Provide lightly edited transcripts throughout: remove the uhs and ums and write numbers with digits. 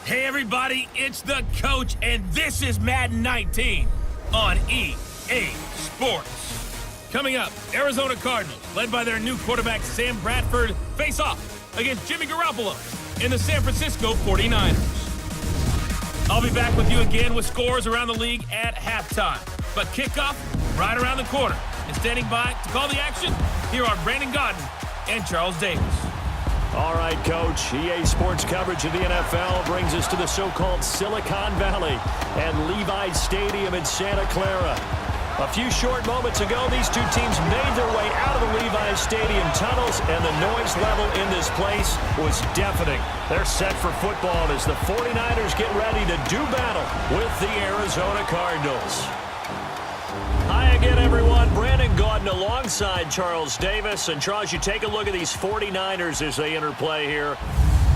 Hey everybody, it's the coach, and this is Madden 19 on EA Sports. Coming up, Arizona Cardinals, led by their new quarterback Sam Bradford, face off against Jimmy Garoppolo in the San Francisco 49ers. I'll be back with you again with scores around the league at halftime. But kickoff right around the corner. And standing by to call the action, here are Brandon Gaudin and Charles Davis. All right, Coach. EA Sports coverage of the NFL brings us to the so-called Silicon Valley and Levi's Stadium in Santa Clara. A few short moments ago, these two teams made their way out of the Levi's Stadium tunnels, and the noise level in this place was deafening. They're set for football as the 49ers get ready to do battle with the Arizona Cardinals. Hi again, everyone. Brandon Gaudin alongside Charles Davis. And, Charles, you take a look at these 49ers as they interplay here.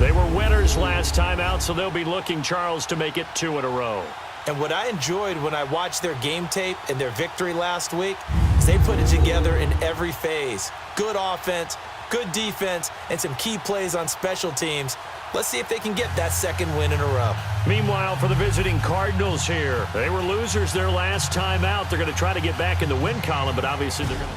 They were winners last time out, so they'll be looking, Charles, to make it 2 in a row. And what I enjoyed when I watched their game tape and their victory last week is they put it together in every phase. Good offense, good defense, and some key plays on special teams. Let's see if they can get that second win in a row. Meanwhile, for the visiting Cardinals here, they were losers their last time out. They're going to try to get back in the win column, but obviously they're going to...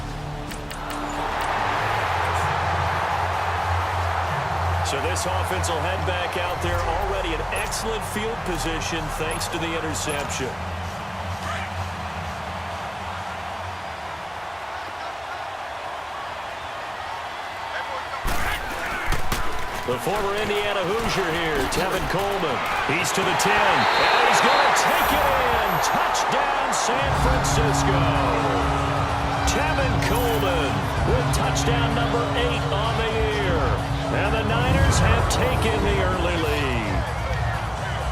So this offense will head back out there already in excellent field position thanks to the interception. The former Indiana Hoosier here, Tevin Coleman. He's to the 10, and he's going to take it in. Touchdown, San Francisco. Tevin Coleman with touchdown number 8 on the year. And the Niners have taken the early lead.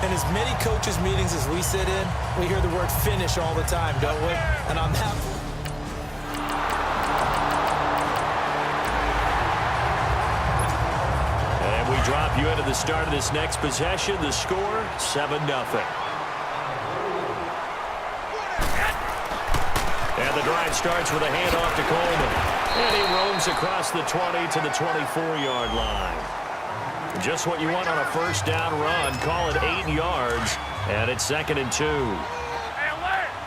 In as many coaches' meetings as we sit in, we hear the word finish all the time, don't we? And on that... Drop you into the start of this next possession. The score, 7-0. And the drive starts with a handoff to Coleman. And he roams across the 20 to the 24-yard line. Just what you want on a first down run. Call it 8 yards. And it's 2nd and 2.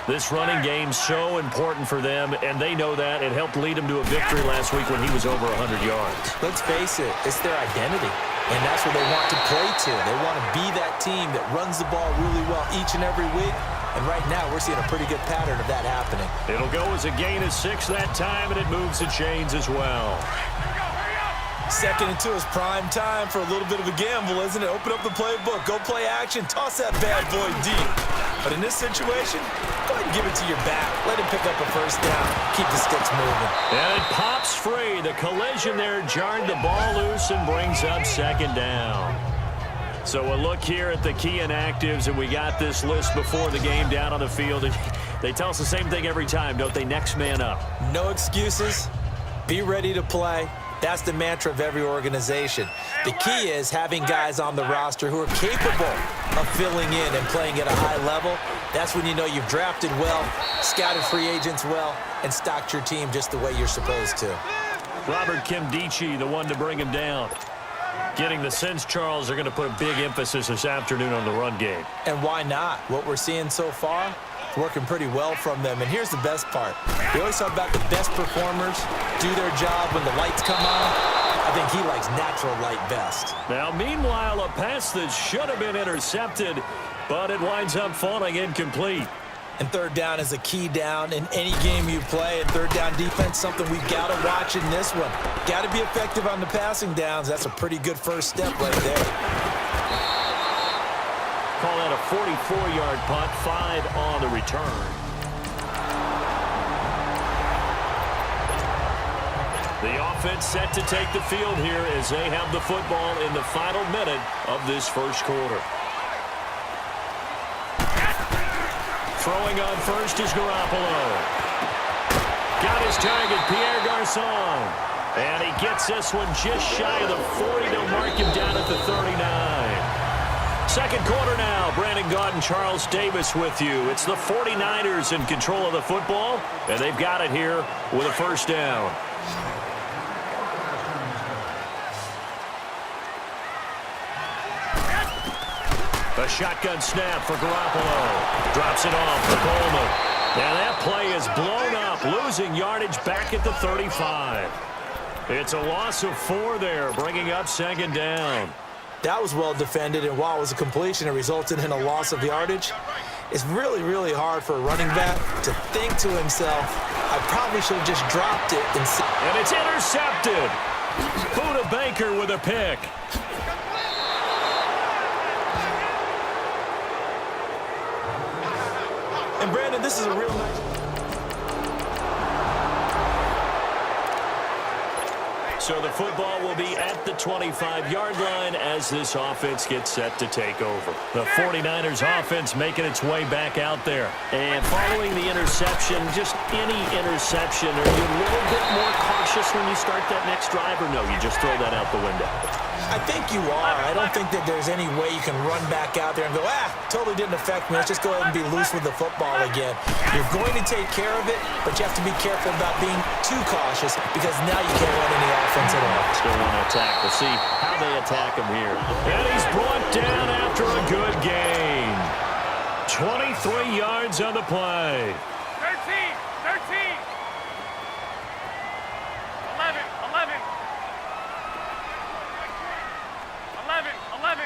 This running game so important for them, and they know that. It helped lead them to a victory last week when he was over 100 yards. Let's face it, it's their identity. And that's what they want to play to. They want to be that team that runs the ball really well each and every week. And right now, we're seeing a pretty good pattern of that happening. It'll go as a gain of 6 that time, and it moves the chains as well. 2nd and 2 is prime time for a little bit of a gamble, isn't it? Open up the playbook, go play action, toss that bad boy deep. But in this situation, go ahead and give it to your back. Let him pick up a first down. Keep the sticks moving. And it pops free. The collision there jarred the ball loose and brings up 2nd down. So a look here at the key inactives, and we got this list before the game down on the field. They tell us the same thing every time, don't they? Next man up. No excuses. Be ready to play. That's the mantra of every organization. The key is having guys on the roster who are capable of filling in and playing at a high level. That's when you know you've drafted well, scouted free agents well, and stocked your team just the way you're supposed to. Robert Kimdichie, the one to bring him down. Getting the sense, Charles, they're going to put a big emphasis this afternoon on the run game. And why not? What we're seeing so far, working pretty well from them. And here's the best part. We always talk about the best performers do their job when the lights come on. I think he likes natural light best. Now, meanwhile, a pass that should have been intercepted, but it winds up falling incomplete. And 3rd down is a key down in any game you play. And 3rd down defense, something we've got to watch in this one. Got to be effective on the passing downs. That's a pretty good first step right there. Call that a 44-yard punt, 5 on the return. The offense set to take the field here as they have the football in the final minute of this first quarter. Throwing on first is Garoppolo. Got his target, Pierre Garçon. And he gets this one just shy of the 40. They'll mark him down at the 39. Second quarter now. Brandon Gaudin, Charles Davis with you. It's the 49ers in control of the football, and they've got it here with a first down. A shotgun snap for Garoppolo. Drops it off for Coleman. And that play is blown up, losing yardage back at the 35. It's a loss of 4 there, bringing up second down. That was well defended, and while it was a completion, it resulted in a loss of yardage. It's really, really hard for a running back to think to himself, I probably should have just dropped it. And it's intercepted. Buda Baker with a pick. And Brandon, this is a real nice... So the football will be at the 25-yard line as this offense gets set to take over. The 49ers offense making its way back out there. And following the interception, just any interception, are you a little bit more cautious when you start that next drive, or no, you just throw that out the window? I think you are. I don't think that there's any way you can run back out there and go, totally didn't affect me. Let's just go ahead and be loose with the football again. You're going to take care of it, but you have to be careful about being too cautious because now you can't run any offense at all. Still want to attack. We'll see how they attack him here. And he's brought down after a good gain. 23 yards on the play. 13, 13. 11, 11. 11, 11.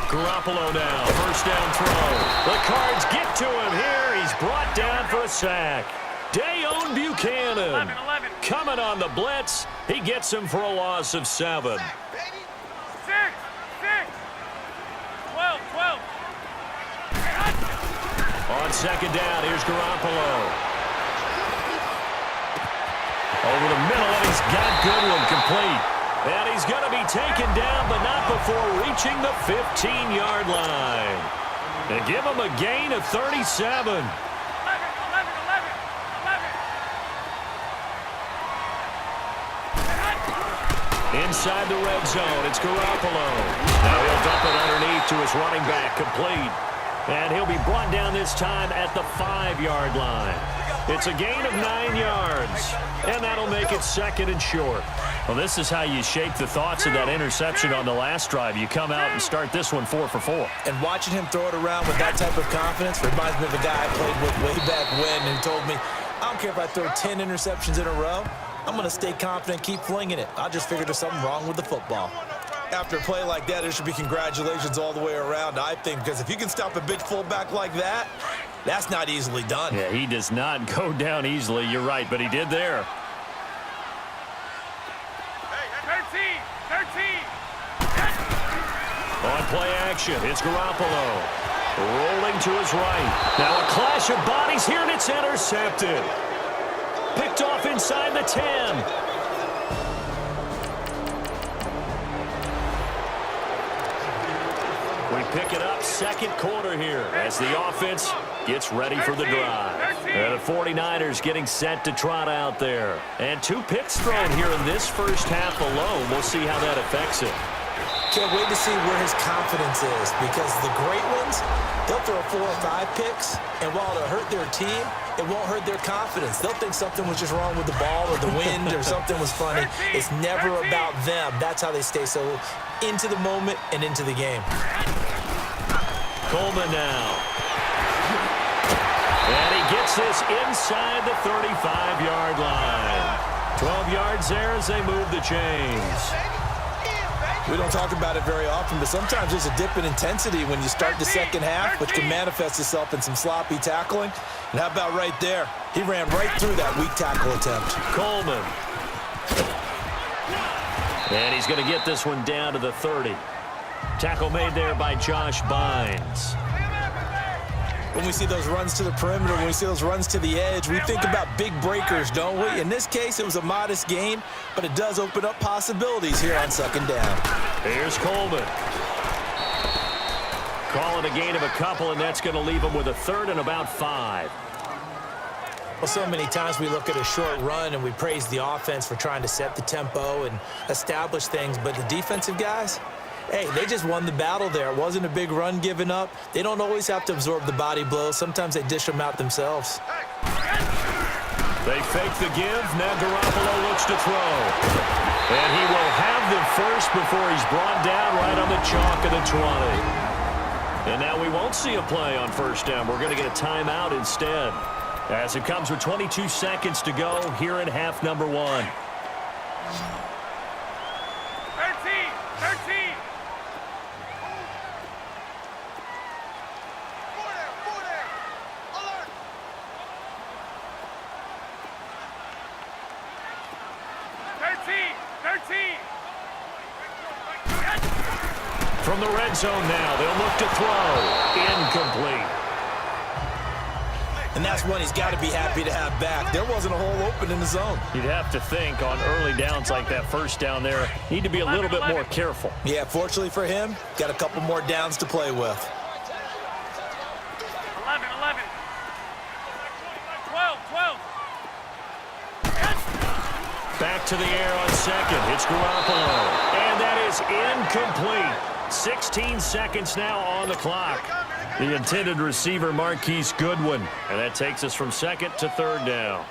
Garoppolo now, first down throw. The Cards get to him here. He's brought down for a sack. Dayon Buchanan 11, 11. coming on the blitz. He gets him for a loss of 7. 6, 6. 12, 12. On second down, here's Garoppolo. Over the middle, and he's got Goodwin complete. And he's going to be taken down, but not before reaching the 15-yard line. And give him a gain of 37. 11, 11, 11. Inside the red zone, it's Garoppolo. Now he'll dump it underneath to his running back, complete. And he'll be brought down this time at the 5-yard line. It's a gain of 9 yards, and that'll make it second and short. Well, this is how you shape the thoughts of that interception on the last drive. You come out and start this one 4 for 4. And watching him throw it around with that type of confidence reminds me of a guy I played with way back when and told me, I don't care if I throw 10 interceptions in a row, I'm going to stay confident, keep flinging it. I just figured there's something wrong with the football. After a play like that, it should be congratulations all the way around, I think, because if you can stop a big fullback like that, that's not easily done. Yeah, he does not go down easily. You're right, but he did there. 13, 13. On play action, it's Garoppolo. Rolling to his right. Now a clash of bodies here, and it's intercepted. Picked off inside the 10. We pick it up second quarter here as the offense gets ready for the drive. And the 49ers getting set to trot out there. And 2 picks thrown here in this first half alone. We'll see how that affects it. Can't wait to see where his confidence is because the great ones, they'll throw 4 or 5 picks, and while it'll hurt their team, it won't hurt their confidence. They'll think something was just wrong with the ball or the wind or something was funny. It's never about them. That's how they stay so into the moment and into the game. Coleman now. And he gets this inside the 35-yard line. 12 yards there as they move the chains. We don't talk about it very often, but sometimes there's a dip in intensity when you start the second half, which can manifest itself in some sloppy tackling. And how about right there? He ran right through that weak tackle attempt. Coleman. And he's going to get this one down to the 30. Tackle made there by Josh Bynes. When we see those runs to the perimeter, when we see those runs to the edge, we think about big breakers, don't we? In this case, it was a modest gain, but it does open up possibilities here on second down. Here's Coleman. Call it a gain of a couple, and that's going to leave him with a third and about 5. Well, so many times we look at a short run and we praise the offense for trying to set the tempo and establish things, but the defensive guys, hey, they just won the battle there. It wasn't a big run given up. They don't always have to absorb the body blows. Sometimes they dish them out themselves. They fake the give. Now Garoppolo looks to throw. And he will have the first before he's brought down right on the chalk of the 20. And now we won't see a play on first down. We're going to get a timeout instead, as it comes with 22 seconds to go here in half number 1. 13. 13. From the red zone now, they'll look to throw. Incomplete. And that's one he's got to be happy to have back. There wasn't a hole open in the zone. You'd have to think on early downs like that first down there, need to be a little bit more careful. Yeah, fortunately for him, got a couple more downs to play with. 11. 12. Back to the air on second. It's Garoppolo. And that is incomplete. 16 seconds now on the clock. The intended receiver, Marquise Goodwin. And that takes us from second to third down.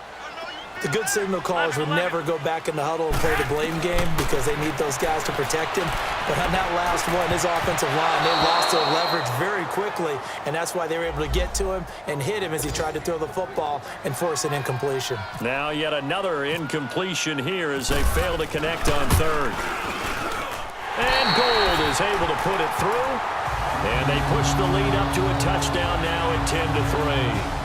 The good signal callers will never go back in the huddle and play the blame game because they need those guys to protect him. But on that last one, his offensive line, they lost their leverage very quickly, and that's why they were able to get to him and hit him as he tried to throw the football and force an incompletion. Now yet another incompletion here as they fail to connect on third. And Gold is able to put it through. And they push the lead up to a touchdown now at 10-3.